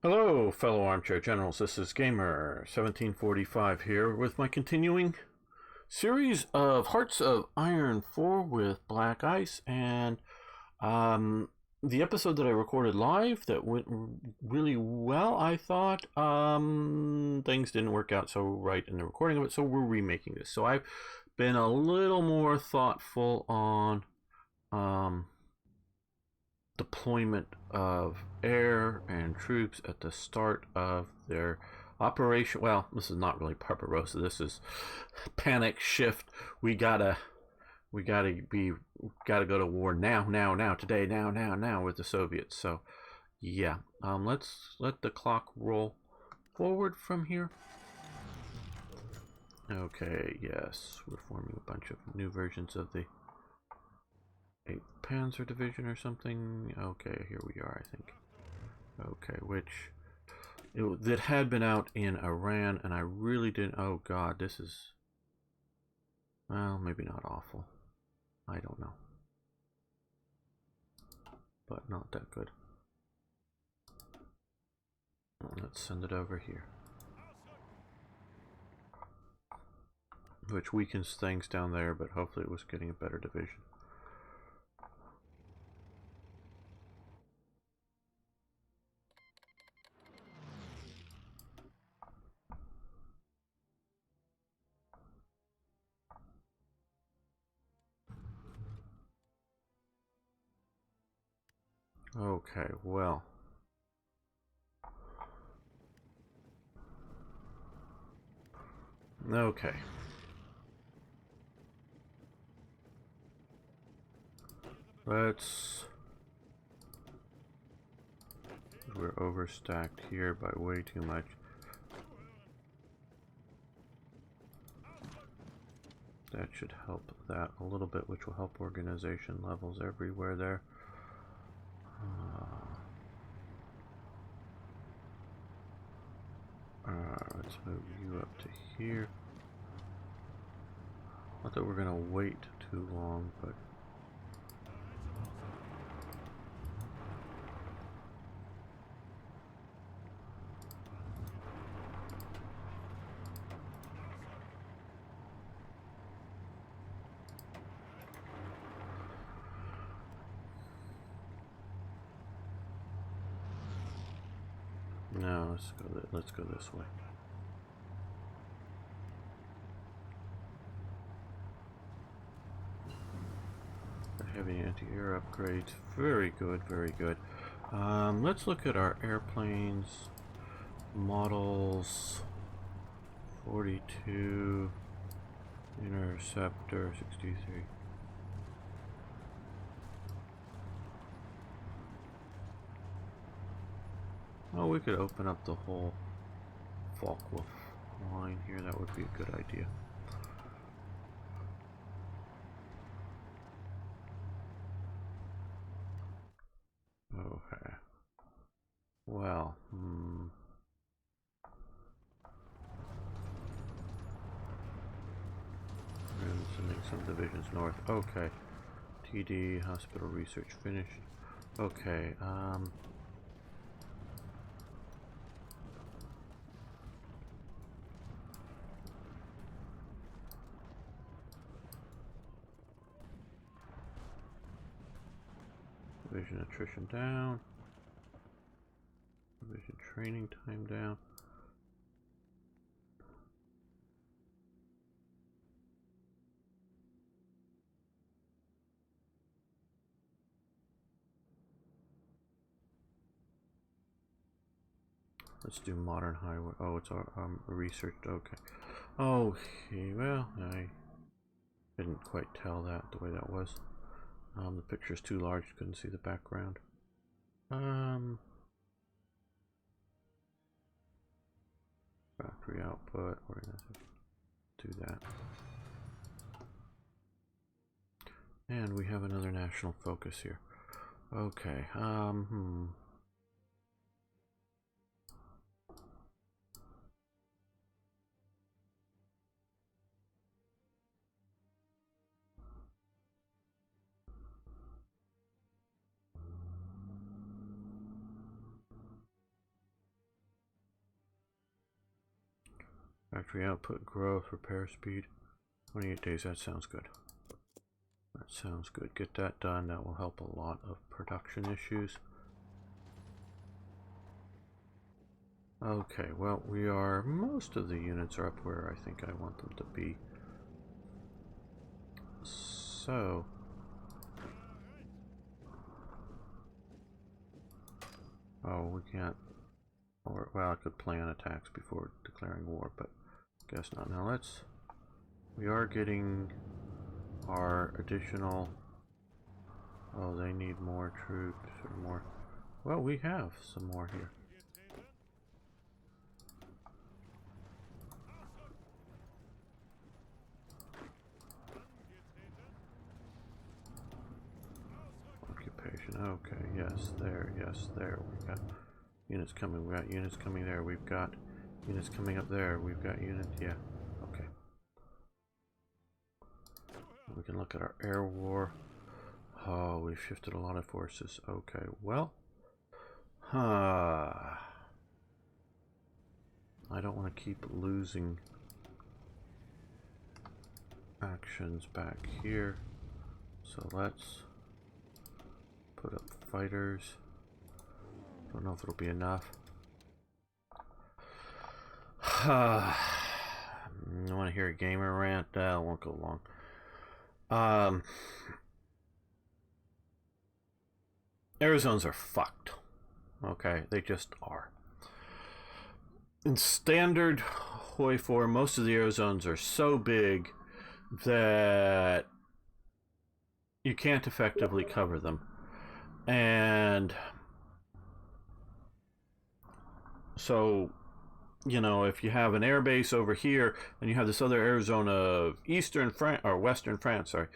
Hello, fellow armchair generals. This is Gamer 1745 here with my continuing series of Hearts of Iron 4 with Black Ice, and the episode that I recorded live that went really well, I thought. Things didn't work out so right in the recording of it, so we're remaking this. So I've been a little more thoughtful on deployment of air and troops at the start of their operation. Well, this is not really Barbarossa. This is panic shift. We gotta go to war now, today, now with the Soviets. So yeah, let's let the clock roll forward from here. Okay, yes, we're forming a bunch of new versions of the 8th Panzer Division or something. Okay, here we are, I think. Okay, which that had been out in Iran, and I really didn't. Oh God, this is, well, maybe not awful. I don't know, but not that good. Let's send it over here, which weakens things down there, but hopefully it was getting a better division. Okay, well. Okay. We're overstacked here by way too much. That should help that a little bit, which will help organization levels everywhere there. Let's move you up to here. Not that we're gonna wait too long, but no, let's go this way. The heavy anti-air upgrades, very good, very good. Let's look at our airplanes. Models 42, Interceptor 63. Oh, we could open up the whole Focke-Wulf line here. That would be a good idea. Okay. Well, and sending some divisions north. Okay. TD, hospital research finished. Okay, division attrition down. Division training time down. Let's do modern highway. Oh, it's our researched. Okay. Okay. Well, I didn't quite tell that the way that was. The picture's too large. Couldn't see the background. Factory output. We're gonna do that. And we have another national focus here. Okay. Factory output, growth, repair speed. 28 days, that sounds good. That sounds good. Get that done. That will help a lot of production issues. Okay, well, most of the units are up where I think I want them to be. So, oh, we can't, or, well, I could plan attacks before declaring war, but guess not. Now we are getting our additional, oh, they need more troops, or more, well, we have some more here. Okay, yes, there, we've got units coming, we got units coming there, we've got units coming up there, we've got units, yeah, okay. We can look at our air war. Oh, we've shifted a lot of forces, okay, well, I don't want to keep losing actions back here, so let's put up fighters. Don't know if it'll be enough. I want to hear a gamer rant. That won't go long. Air zones are fucked. Okay, they just are. In standard Hoi 4, most of the air zones are so big that you can't effectively cover them. And so, you know, if you have an air base over here and you have this other air zone of eastern France or western France, sorry,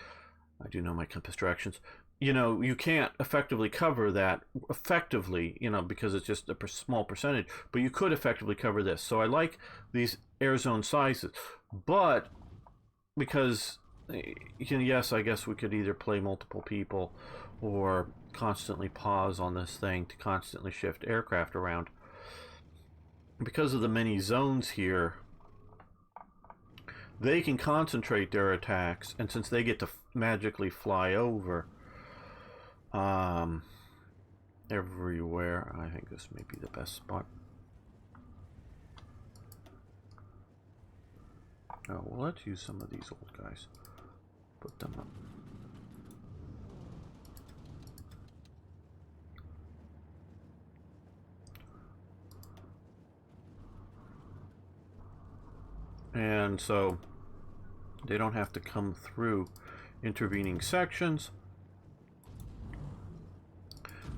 I do know my compass directions. You know, you can't effectively cover that effectively, you know, because it's just a small percentage, but you could effectively cover this. So I like these air zone sizes, but because, you know, yes, I guess we could either play multiple people or constantly pause on this thing to constantly shift aircraft around. Because of the many zones here, they can concentrate their attacks, and since they get to magically fly over everywhere, I think this may be the best spot. Oh, well, let's use some of these old guys. Put them up. And so they don't have to come through intervening sections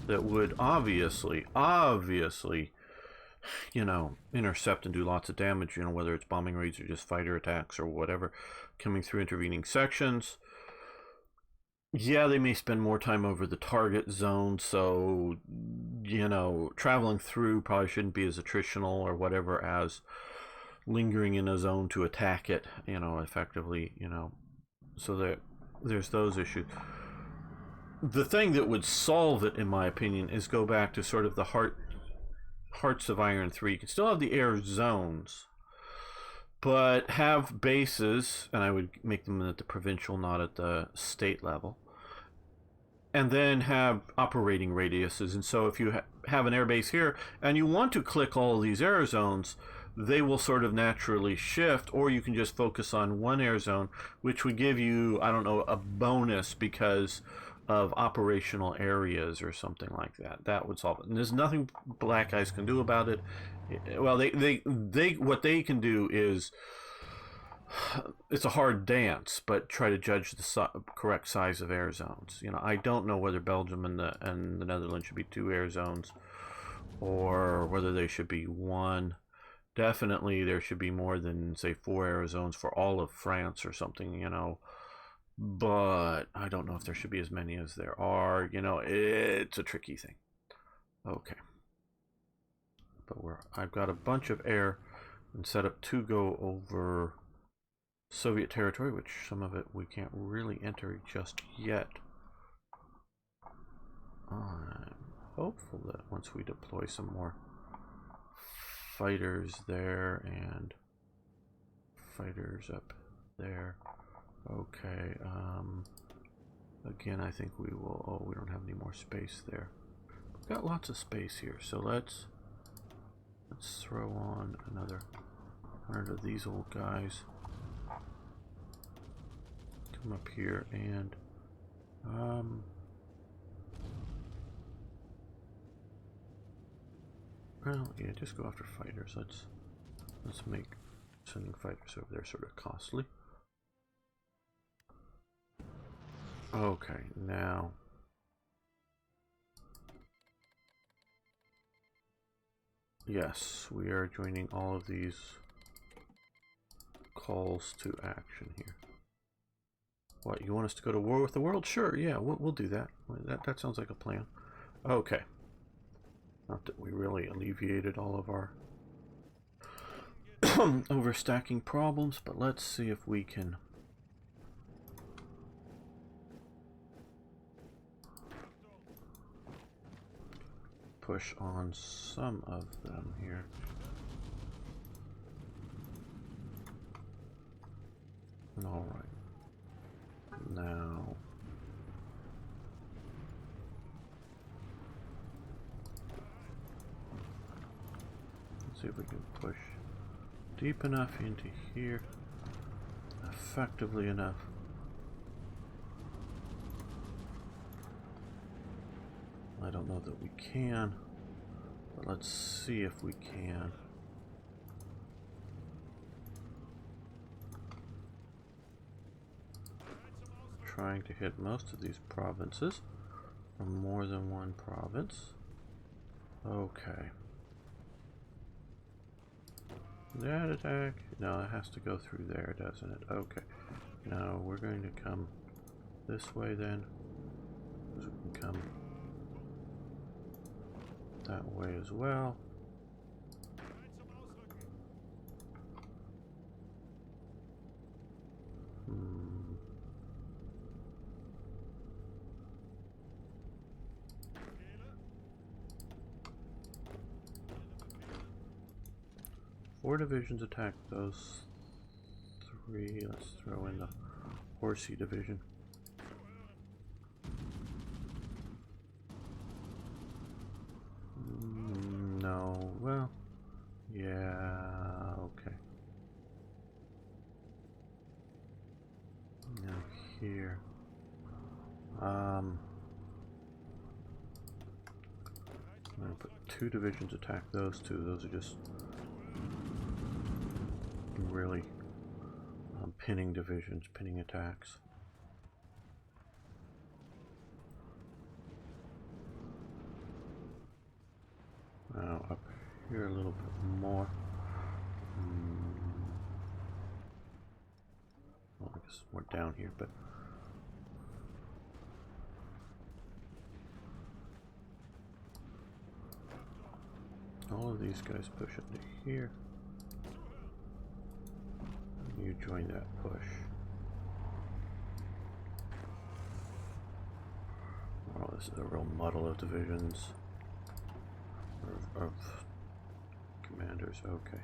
that would obviously, you know, intercept and do lots of damage, you know, whether it's bombing raids or just fighter attacks or whatever, coming through intervening sections. Yeah, they may spend more time over the target zone, so, you know, traveling through probably shouldn't be as attritional or whatever as lingering in a zone to attack it, you know, effectively, you know, so that there's those issues. The thing that would solve it, in my opinion, is go back to sort of the Hearts of Iron 3. You can still have the air zones, but have bases, and I would make them at the provincial, not at the state level, and then have operating radiuses. And so if you have an air base here and you want to click all of these air zones, they will sort of naturally shift, or you can just focus on one air zone, which would give you, I don't know, a bonus because of operational areas or something like that. That would solve it. And there's nothing Black Ice can do about it. Well, they what they can do is, it's a hard dance, but try to judge the correct size of air zones. You know, I don't know whether Belgium and the Netherlands should be 2 air zones, or whether they should be 1. Definitely there should be more than, say, 4 air zones for all of France or something, you know. But I don't know if there should be as many as there are. You know, it's a tricky thing. Okay. But I've got a bunch of air and set up to go over Soviet territory, which some of it we can't really enter just yet. I'm hopeful that once we deploy some more fighters there and fighters up there. Okay, again, I think we will, oh, we don't have any more space there. We've got lots of space here, so let's throw on another 100 of these old guys. Come up here and, well, yeah, just go after fighters. Let's make sending fighters over there sort of costly. Okay, now yes, we are joining all of these calls to action here. What, you want us to go to war with the world? Sure, yeah, we'll do that. That sounds like a plan. Okay. Not that we really alleviated all of our overstacking problems, but let's see if we can push on some of them here. All right. Now, let's see if we can push deep enough into here, effectively enough. I don't know that we can, but let's see if we can. Trying to hit most of these provinces from more than one province. Okay. That attack? No, it has to go through there, doesn't it? Okay. Now we're going to come this way then. Because we can come that way as well. Four divisions attack those three. Let's throw in the horsey division. No, well, yeah, okay. Now here, I'm gonna put two divisions attack those two. Those are just really pinning divisions, pinning attacks. Now up here a little bit more. Well, I guess more down here, but all of these guys push into here. You join that push. Oh, this is a real muddle of divisions. Of commanders, okay.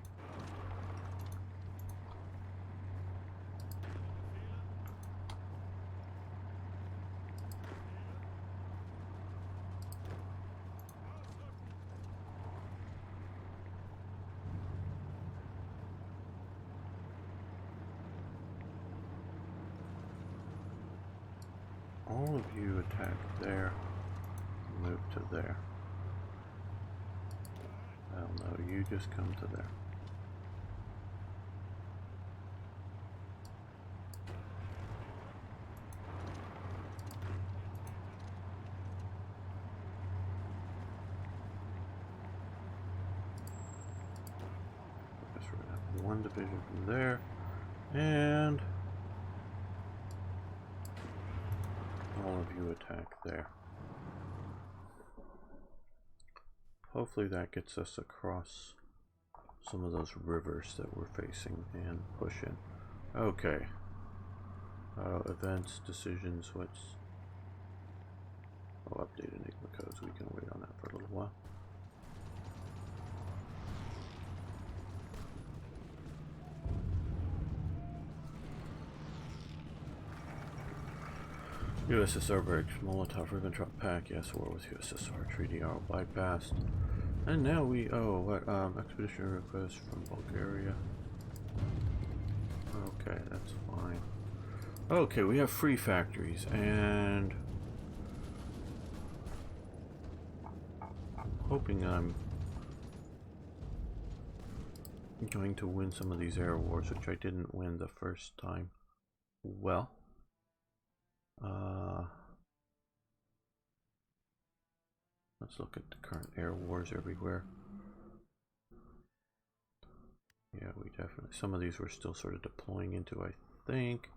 All of you attack there, move to there. Hell no, you just come to there. I guess we're gonna have one division from there, and all of you attack there. Hopefully that gets us across some of those rivers that we're facing and push in. Okay. Events, decisions, what's... Oh, update Enigma codes. We can wait on that for a little while. USSR breaks Molotov-Ribbentrop Pact. Yes, war with USSR. Treaty are bypassed. And now we expedition request from Bulgaria. Okay, that's fine. Okay, we have free factories, and hoping I'm going to win some of these air wars, which I didn't win the first time. Well, let's look at the current air wars everywhere. Yeah, we definitely, some of these we're still sort of deploying into, I think.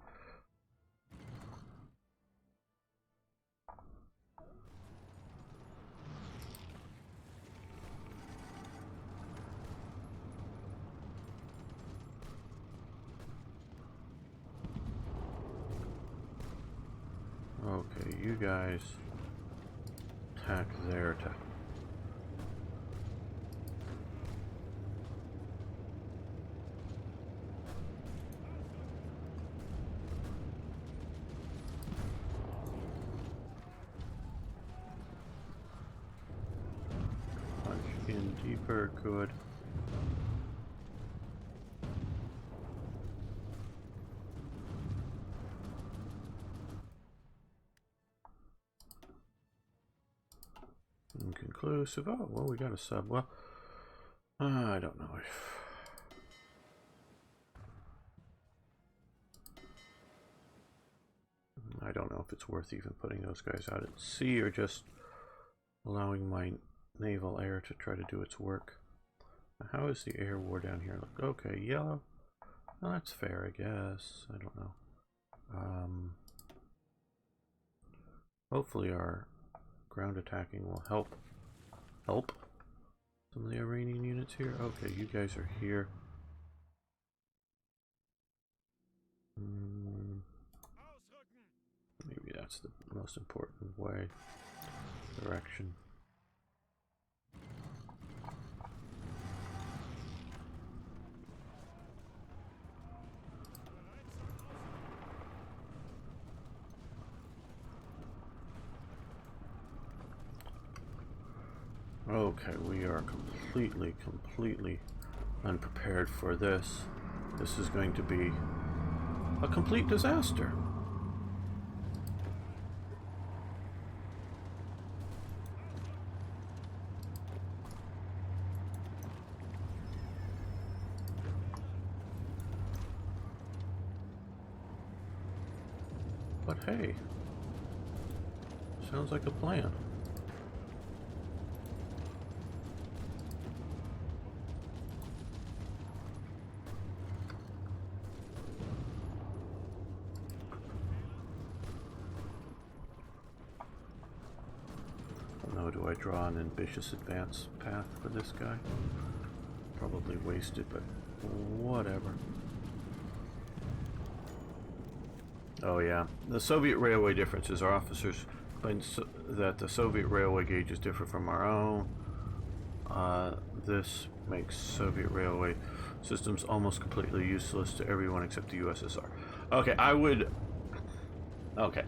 Okay, you guys attack there to punch in deeper. Good. Inconclusive. Oh, well, we got a sub. Well, I don't know if it's worth even putting those guys out at sea or just allowing my naval air to try to do its work. How is the air war down here? Look, okay, yellow. Well, that's fair, I guess. I don't know. Hopefully our ground attacking will help some of the Iranian units here. Okay, you guys are here. Maybe that's the most important way. Direction. Okay, we are completely unprepared for this. This is going to be a complete disaster. But hey, sounds like a plan. Do I draw an ambitious advance path for this guy? Probably wasted, but whatever. Oh yeah, the Soviet railway differences. Our officers find that the Soviet railway gauge is different from our own. This makes Soviet railway systems almost completely useless to everyone except the USSR. Okay, I would... Okay.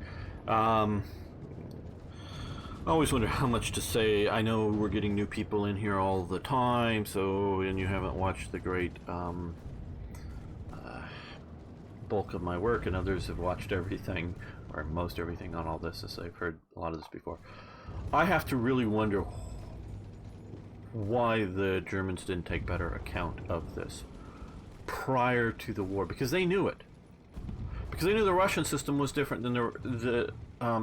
I always wonder how much to say. I know we're getting new people in here all the time, so, and you haven't watched the great bulk of my work, and others have watched everything, or most everything on all this, as I've heard a lot of this before. I have to really wonder why the Germans didn't take better account of this prior to the war, because they knew it. Because they knew the Russian system was different than the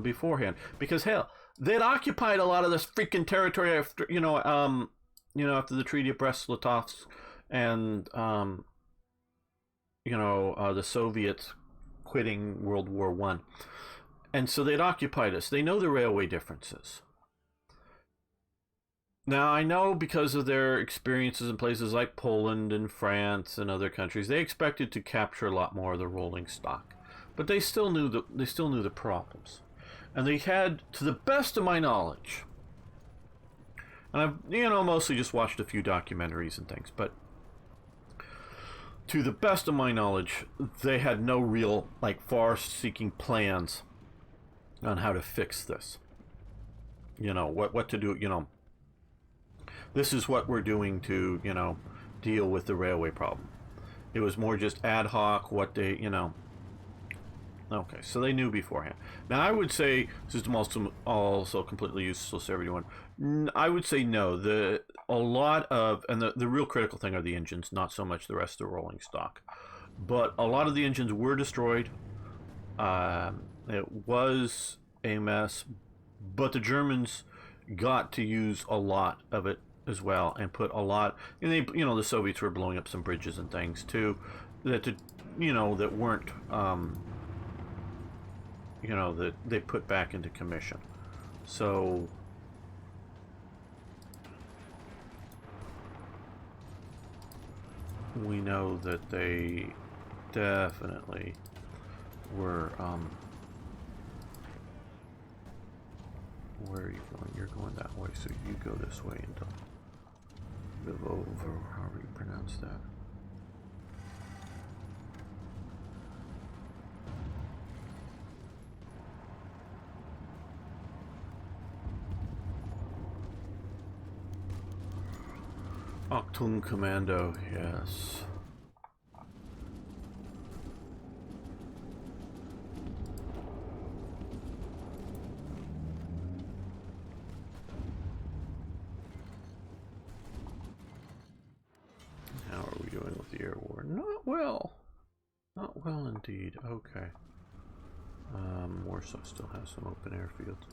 beforehand. Because hell, they'd occupied a lot of this freaking territory after, after the Treaty of Brest-Litovsk and, the Soviets quitting World War I. And so they'd occupied us. They know the railway differences. Now, I know because of their experiences in places like Poland and France and other countries, they expected to capture a lot more of the rolling stock. But they still knew the problems. And they had, to the best of my knowledge, and I've, mostly just watched a few documentaries and things, but to the best of my knowledge, they had no real, far-seeking plans, on how to fix this. You know, what to do, you know. This is what we're doing to, you know, deal with the railway problem. It was more just ad hoc, what they, you know. Okay, so they knew beforehand. Now, I would say, system also completely useless to everyone. I would say no. A lot of, and the real critical thing are the engines, not so much the rest of the rolling stock. But a lot of the engines were destroyed. It was a mess, but the Germans got to use a lot of it as well, and put a lot. And they, you know, the Soviets were blowing up some bridges and things too, that you know, that weren't, you know, that they put back into commission. So we know that they definitely were. Where are you going? You're going that way, so you go this way until over, however you pronounce that. Achtung Commando, yes. How are we doing with the air war? Not well. Not well indeed. Okay. Warsaw still has some open airfields.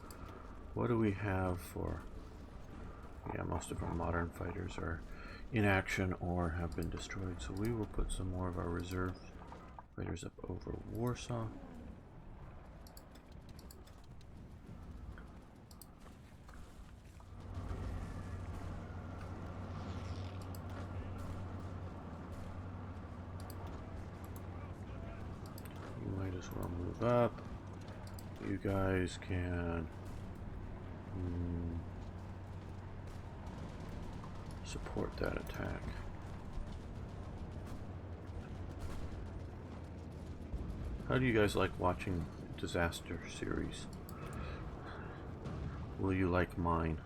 What do we have for... Yeah, most of our modern fighters are in action or have been destroyed, so we will put some more of our reserve fighters up over Warsaw. You might as well move up. You guys can support that attack. How do you guys like watching disaster series? Will you like mine?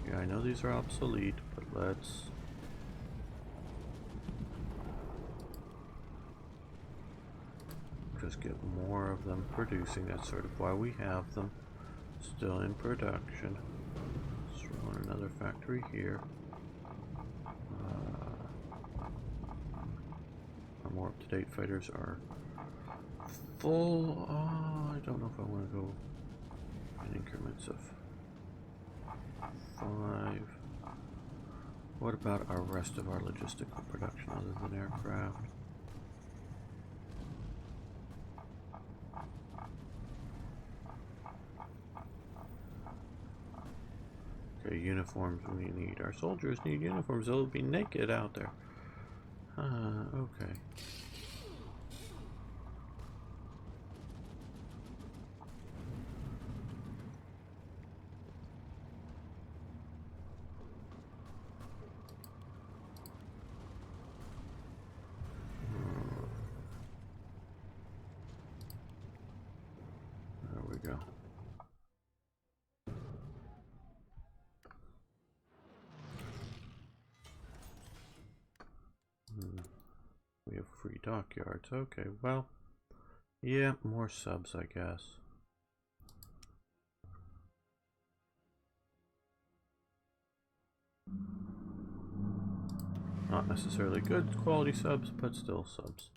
Yeah, I know these are obsolete, but let's... just get more of them producing. That's sort of why we have them still in production. Let's run another factory here. Our more up-to-date fighters are full. I don't know if I want to go in increments of 5. What about our rest of our logistical production other than aircraft? Okay, uniforms we need. Our soldiers need uniforms. They'll be naked out there. Okay. There we go. We have free dockyards. Okay, well, yeah, more subs, I guess. Not necessarily good quality subs, but still subs.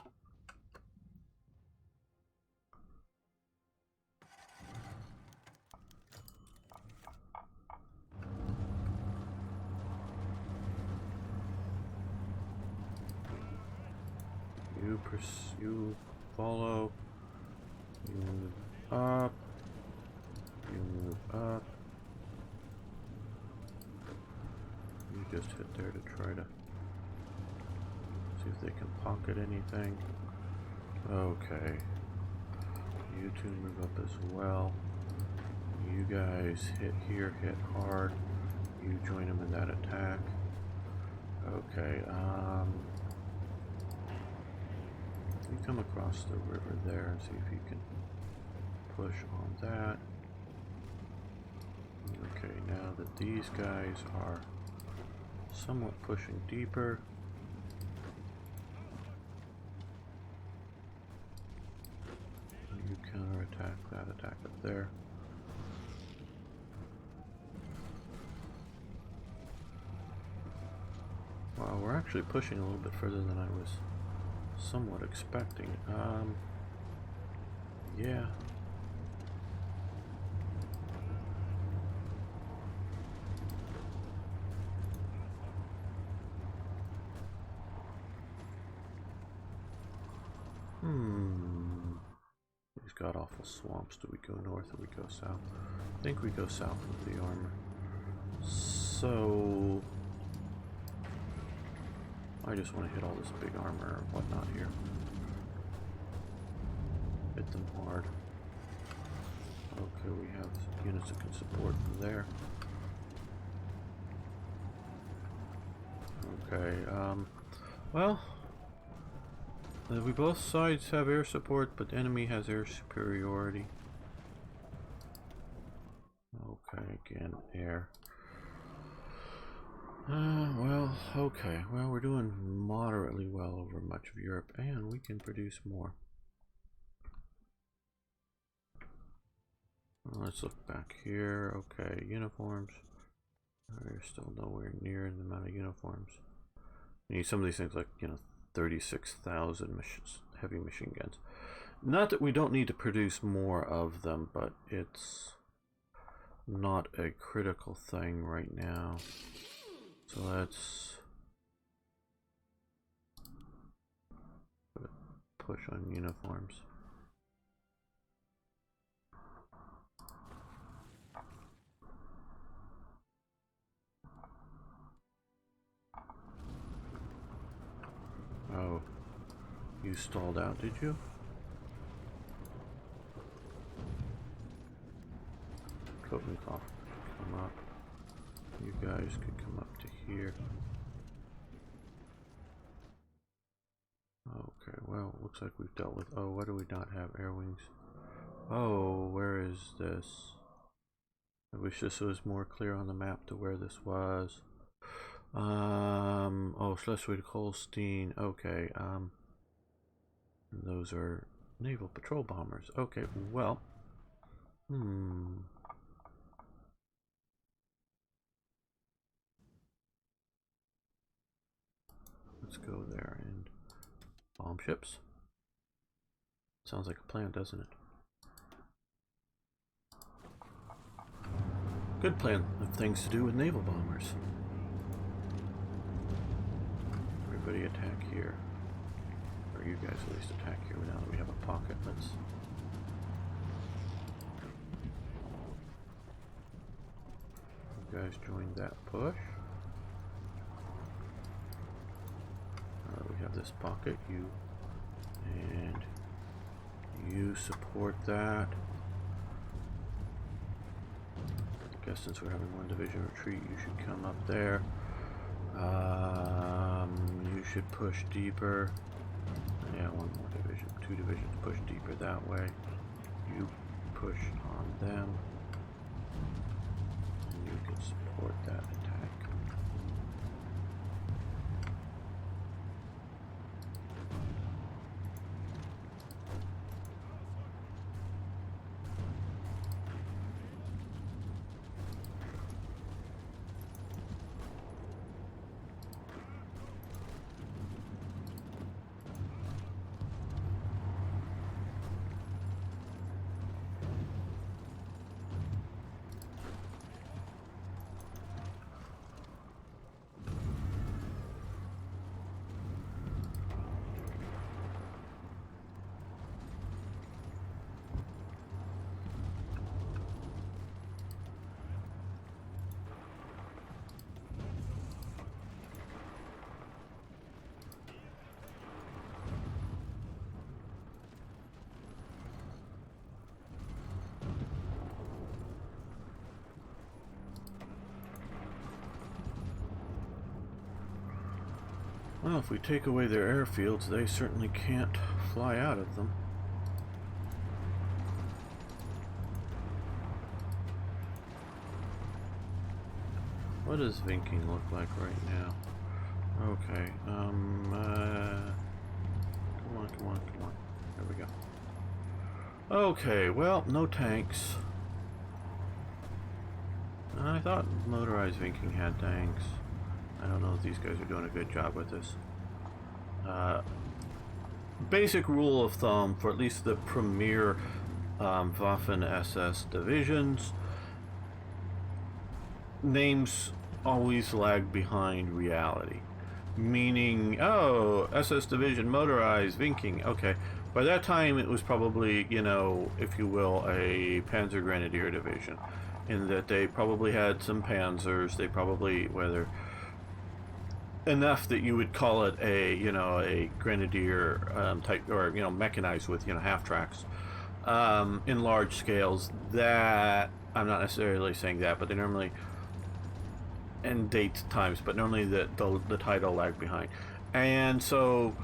You follow, you move up, you move up, you just hit there to try to see if they can pocket anything. Okay, you two move up as well, you guys hit here, hit hard, you join them in that attack. Okay, You come across the river there and see if you can push on that. Okay, now that these guys are somewhat pushing deeper, you counterattack that attack up there. Wow, we're actually pushing a little bit further than I was somewhat expecting. Yeah. These god-awful swamps. Do we go north or we go south? I think we go south with the armor. So I just want to hit all this big armor or whatnot here. Hit them hard. Okay, we have units that can support them there. Okay, well, we both sides have air support, but the enemy has air superiority. Okay, again, air. Well, okay. Well, we're doing moderately well over much of Europe, and we can produce more. Let's look back here. Okay, uniforms. We're still nowhere near the amount of uniforms. We need some of these things like, 36,000 heavy machine guns. Not that we don't need to produce more of them, but it's not a critical thing right now. So let's push on uniforms. Oh, you stalled out, did you? Kotenkopf, come up. You guys could come up to here. Okay, well, looks like we've dealt with... Oh, why do we not have air wings? Oh, where is this? I wish this was more clear on the map to where this was. Oh, Schleswig-Holstein. Okay, those are naval patrol bombers. Okay, well, let's go there and bomb ships. Sounds like a plan, doesn't it? Good plan of things to do with naval bombers. Everybody attack here. Or you guys at least attack here now that we have a pocket. Let's... You guys join that push. We have this pocket. You and you support that. I guess since we're having one division retreat, you should come up there. You should push deeper. Yeah, one more division. Two divisions push deeper that way. You push on them. And you can support that attack. Well, if we take away their airfields, they certainly can't fly out of them. What does Vinking look like right now? Okay, come on, come on, come on. There we go. Okay, well, no tanks. I thought motorized Vinking had tanks. I don't know if these guys are doing a good job with this. Basic rule of thumb for at least the premier Waffen SS divisions: names always lag behind reality. Meaning, oh, SS division motorized Vinking. Okay, by that time it was probably, you know, if you will, a Panzer Grenadier division, in that they probably had some Panzers. They probably, whether enough that you would call it a, you know, a Grenadier type, or, you know, mechanized with, you know, half tracks in large scales. That, I'm not necessarily saying that, but they normally, and date times, but normally the title lag behind. And so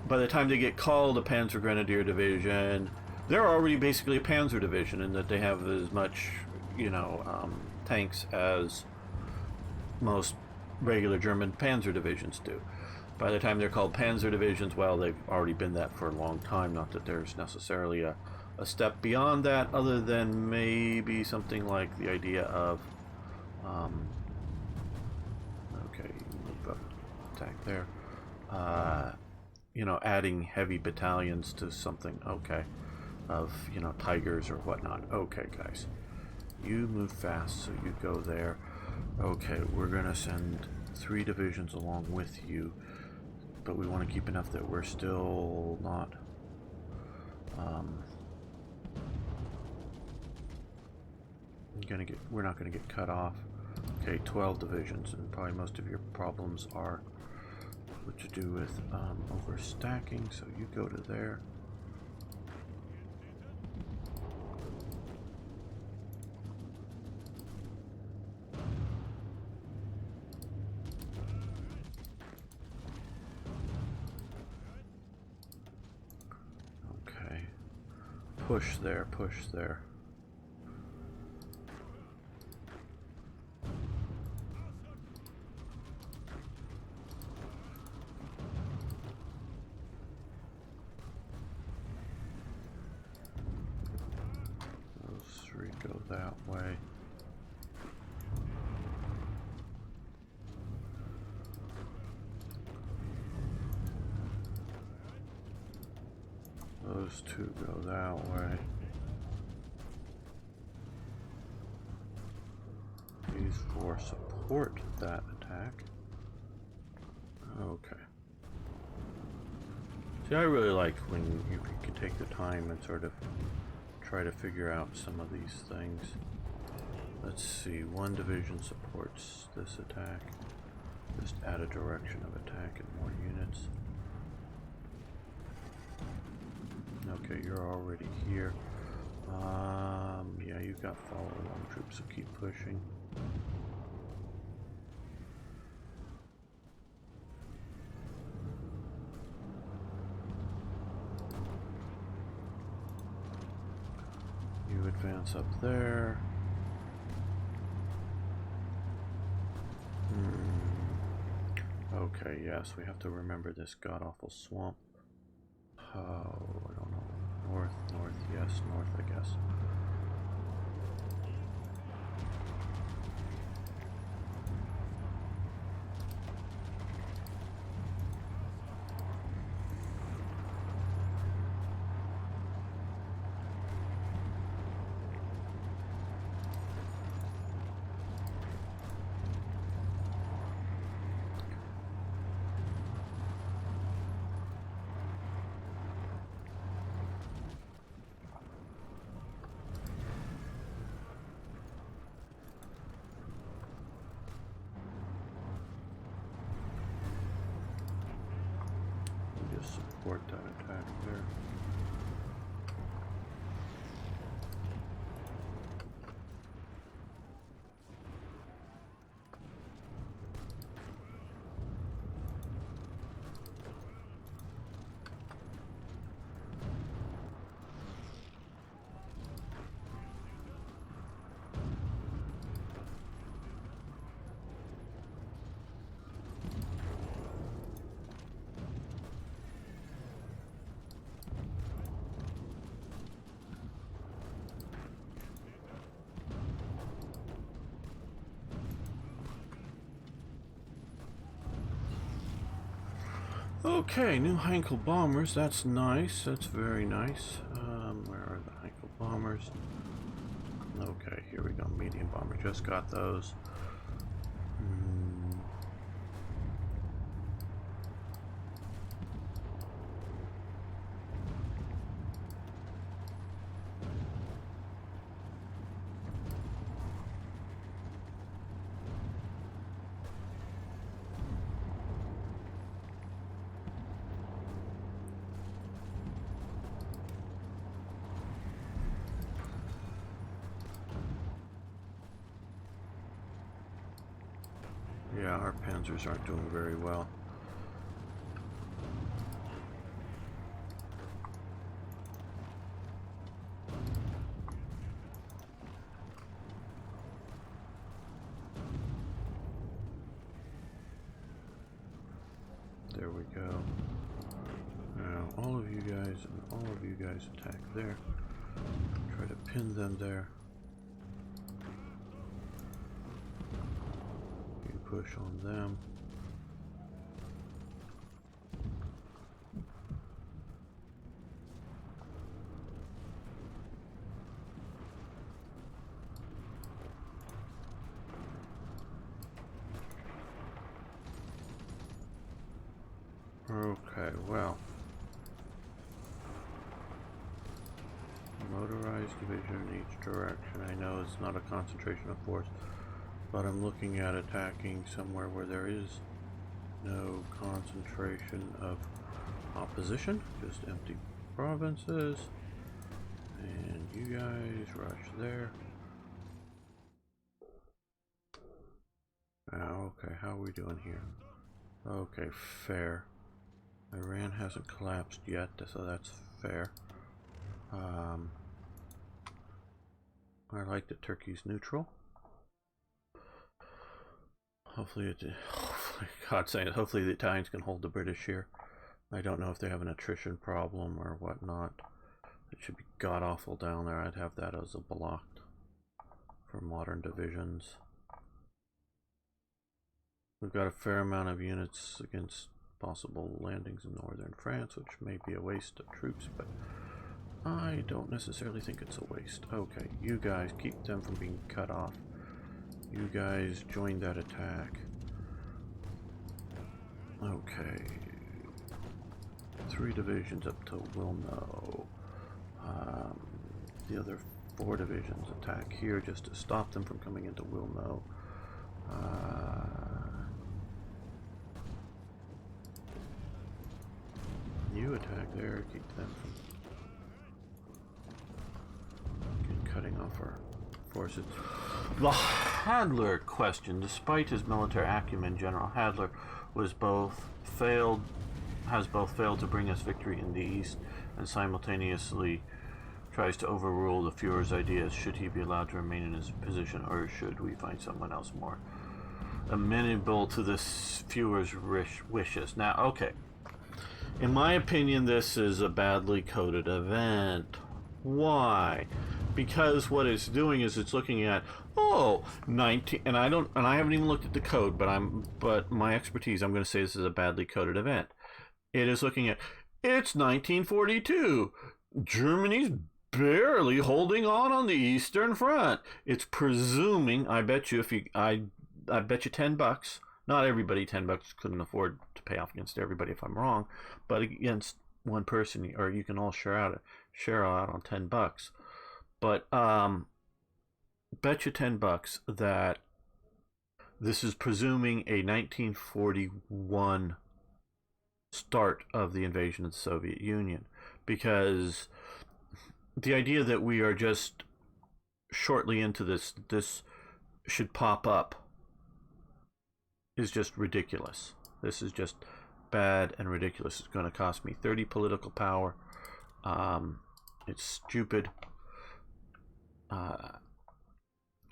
by the time they get called a Panzer Grenadier division, they're already basically a Panzer division, in that they have as much, you know, tanks as most regular German Panzer divisions do. By the time they're called Panzer divisions, well, they've already been that for a long time. Not that there's necessarily a step beyond that, other than maybe something like the idea of okay, move up, attack there. You know, adding heavy battalions to something, okay, of, you know, Tigers or whatnot. Okay, guys, you move fast, so you go there. Okay, we're gonna send 3 divisions along with you, but we want to keep enough that we're still not we're not gonna get cut off. Okay, 12 divisions, and probably most of your problems are what to do with overstacking, so you go to there. Okay, push there, push there. Go that way. Those 2 go that way. These 4 support that attack. Okay. See, I really like when you can take the time and sort of try to figure out some of these things. Let's see, 1 division supports this attack. Just add a direction of attack and more units. Okay, you're already here. Yeah, you've got follow-along troops, so keep pushing. You advance up there. Okay, yes, we have to remember this god-awful swamp. Oh, I don't know. North, yes, north, I guess. Support that attack there. Okay, new Heinkel bombers. That's nice. That's very nice. Where are the Heinkel bombers? Okay, here we go. Medium bomber. Just got those. Yeah, our panzers aren't doing very well. There we go. Now, all of you guys and all of you guys attack there. Try to pin them there. You push on them. Okay, well. Motorized division in each direction. I know it's not a concentration of force, but I'm looking at attacking somewhere where there is no concentration of opposition, just empty provinces. And you guys rush there. Okay, how are we doing here? Okay, fair. Iran hasn't collapsed yet, so that's fair. I like that Turkey's neutral. Hopefully hopefully the Italians can hold the British here. I don't know if they have an attrition problem or whatnot. It should be god-awful down there. I'd have that as a blocked for modern divisions. We've got a fair amount of units against possible landings in northern France, which may be a waste of troops, but I don't necessarily think it's a waste. Okay, you guys keep them from being cut off. You guys join that attack. Okay. 3 divisions up to Wilno. The other 4 divisions attack here just to stop them from coming into Wilno. You attack there, keep them from cutting off our forces. The Hadler question. Despite his military acumen, General Hadler has both failed to bring us victory in the East and simultaneously tries to overrule the Führer's ideas. Should he be allowed to remain in his position, or should we find someone else more amenable to this Führer's wishes? Now, okay. In my opinion, this is a badly coded event. Why? Because what it's doing is it's looking at 19, and I haven't even looked at the code, but my expertise, I'm going to say this is a badly coded event. It is looking at it's 1942. Germany's barely holding on the Eastern Front. It's presuming. I bet you I bet you $10. Not everybody, $10 couldn't afford to pay off against everybody if I'm wrong, but against one person, or you can all share out on $10. But bet you $10 that this is presuming a 1941 start of the invasion of the Soviet Union, because the idea that we are just shortly into this should pop up is just ridiculous. This is just bad and ridiculous. It's going to cost me 30 political power. It's stupid.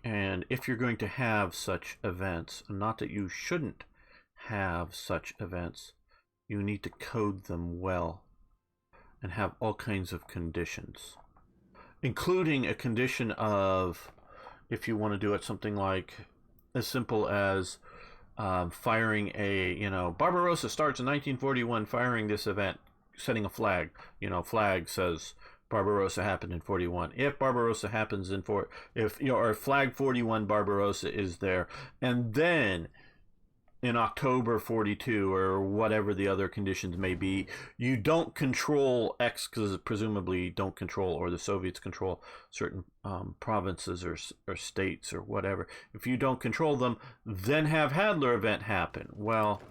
And if you're going to have such events, not that you shouldn't have such events, you need to code them well and have all kinds of conditions, including a condition of, if you want to do it, something like as simple as firing a, Barbarossa starts in 1941 firing this event, setting a flag. Flag says Barbarossa happened in 41. If Barbarossa happens in or flag 41 Barbarossa is there, and then in October 42 or whatever the other conditions may be, you don't control X because presumably don't control, or the Soviets control certain provinces or states or whatever. If you don't control them, then have Hadler event happen. Well,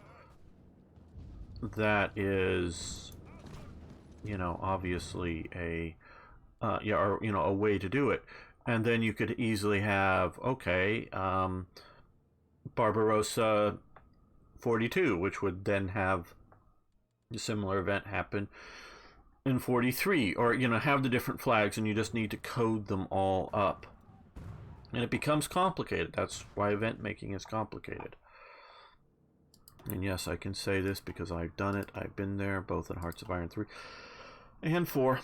that is, obviously a a way to do it. And then you could easily have, okay, Barbarossa 42, which would then have a similar event happen in 43, or have the different flags, and you just need to code them all up, and it becomes complicated. That's why event making is complicated. And yes, I can say this because I've done it. I've been there, both in Hearts of Iron 3 and 4.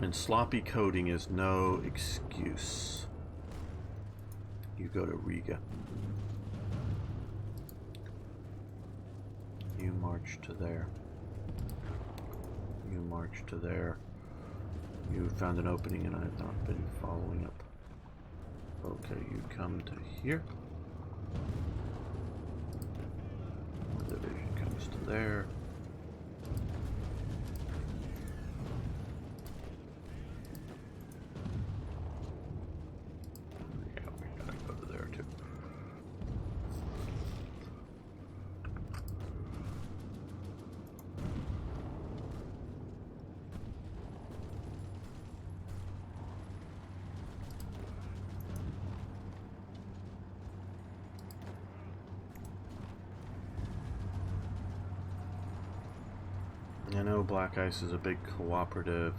And sloppy coding is no excuse. You go to Riga. You march to there. You march to there. You found an opening and I've not been following up. Okay, you come to here. The division comes to there. Yeah, we gotta go to there too. I know Black Ice is a big cooperative.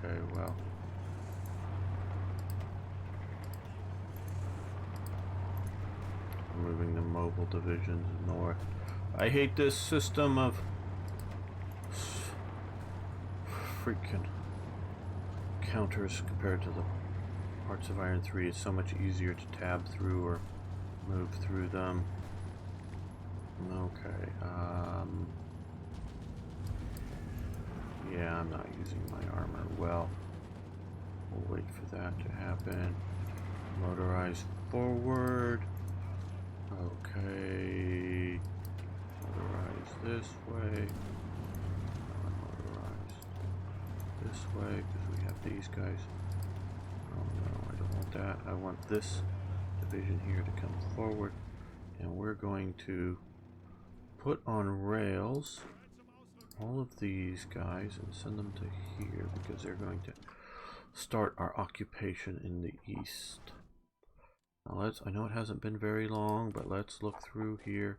Okay, well. Moving the mobile divisions north. I hate this system of freaking counters compared to the Hearts of Iron 3. It's so much easier to tab through or move through them. Okay, yeah, I'm not using my armor well. We'll wait for that to happen. Motorize forward. Okay. Motorize this way. Motorize this way because we have these guys. Oh no, I don't want that. I want this division here to come forward. And we're going to put on rails all of these guys and send them to here because they're going to start our occupation in the east. Now I know it hasn't been very long, but let's look through here.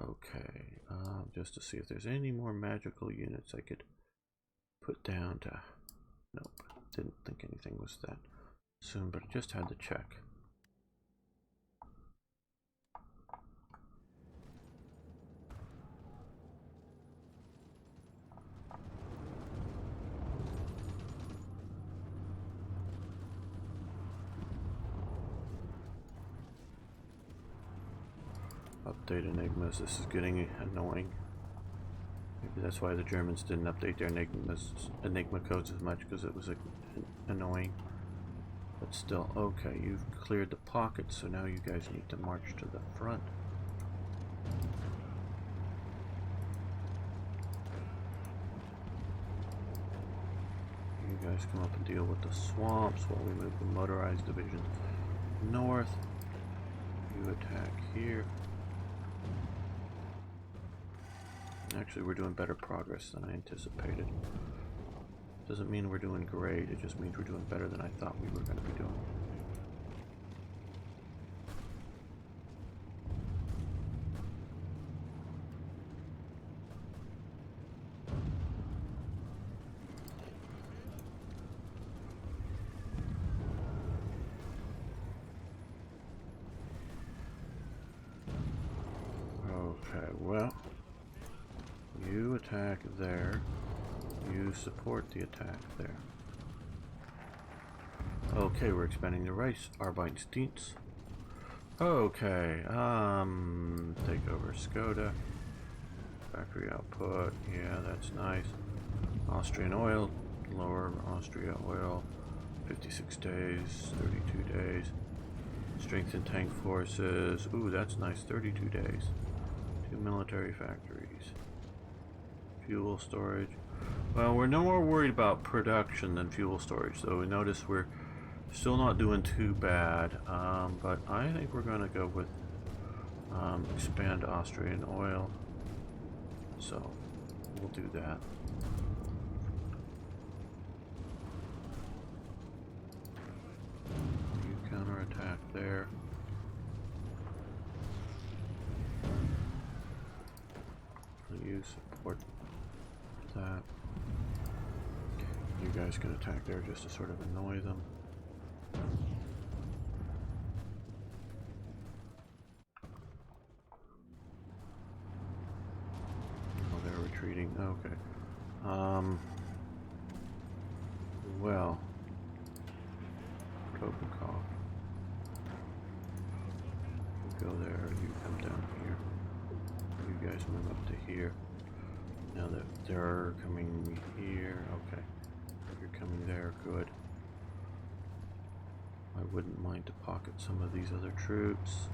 Okay, just to see if there's any more magical units I could put down to... Nope, didn't think anything was that soon, but I just had to check. Update Enigmas. This is getting annoying. Maybe that's why the Germans didn't update their Enigma codes as much, because it was annoying. But still, okay, you've cleared the pockets, so now you guys need to march to the front. You guys come up and deal with the swamps while we move the motorized division north. You attack here. Actually, we're doing better progress than I anticipated. Doesn't mean we're doing great, it just means we're doing better than I thought we were going to be doing. Okay, well, You attack there. You support the attack there. Okay, we're expanding the rice. Arbeitsdienst. Okay, take over Skoda. Factory output, yeah, that's nice. Austrian oil, lower Austria oil. 56 days, 32 days. Strengthen tank forces. Ooh, that's nice, 32 days. 2 military factories. Fuel storage. Well, we're no more worried about production than fuel storage, though. We notice we're still not doing too bad, but I think we're going to go with expand Austrian oil. So we'll do that. You counterattack there. You support that. You guys can attack there just to sort of annoy them. Oh, they're retreating. Okay. Well, Kopenkov. You go there. You come down here. You guys move up to here. Now that they're coming here, okay. If you're coming there, good. I wouldn't mind to pocket some of these other troops.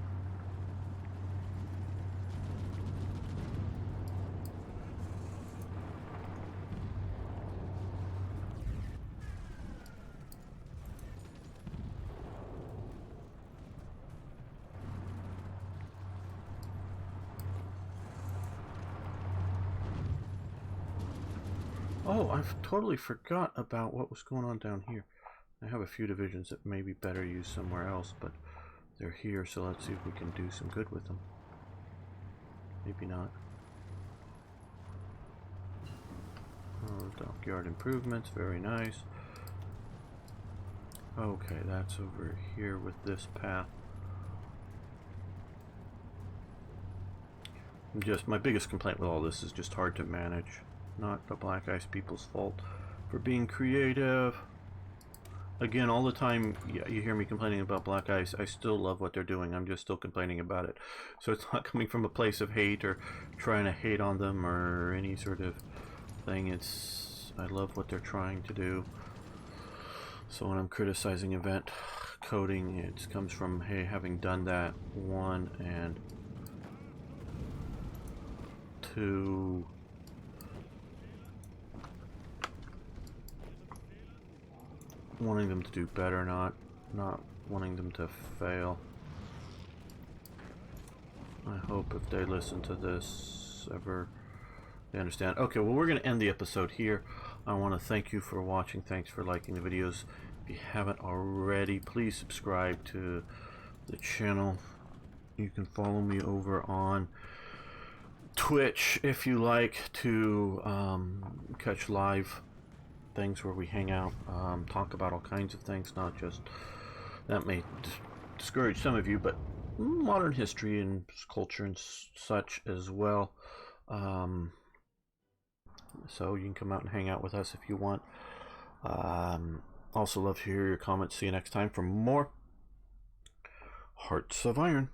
Oh, I've totally forgot about what was going on down here. I have a few divisions that may be better used somewhere else, but they're here, so let's see if we can do some good with them. Maybe not. Oh, dockyard improvements, very nice. Okay, that's over here with this path. Just my biggest complaint with all this is just hard to manage. Not the Black Ice people's fault for being creative. Again, all the time you hear me complaining about Black Ice. I still love what they're doing. I'm just still complaining about it. So it's not coming from a place of hate or trying to hate on them or any sort of thing. It's I love what they're trying to do. So when I'm criticizing event coding, it comes from, hey, having done that, one, and two, wanting them to do better, not wanting them to fail. I hope if they listen to this ever, they understand. Okay, well, we're going to end the episode here. I want to thank you for watching. Thanks for liking the videos. If you haven't already, please subscribe to the channel. You can follow me over on Twitch if you like to catch live things where we hang out, talk about all kinds of things, not just, that may discourage some of you, but modern history and culture and such as well. So you can come out and hang out with us if you want. Also love to hear your comments. See you next time for more Hearts of Iron.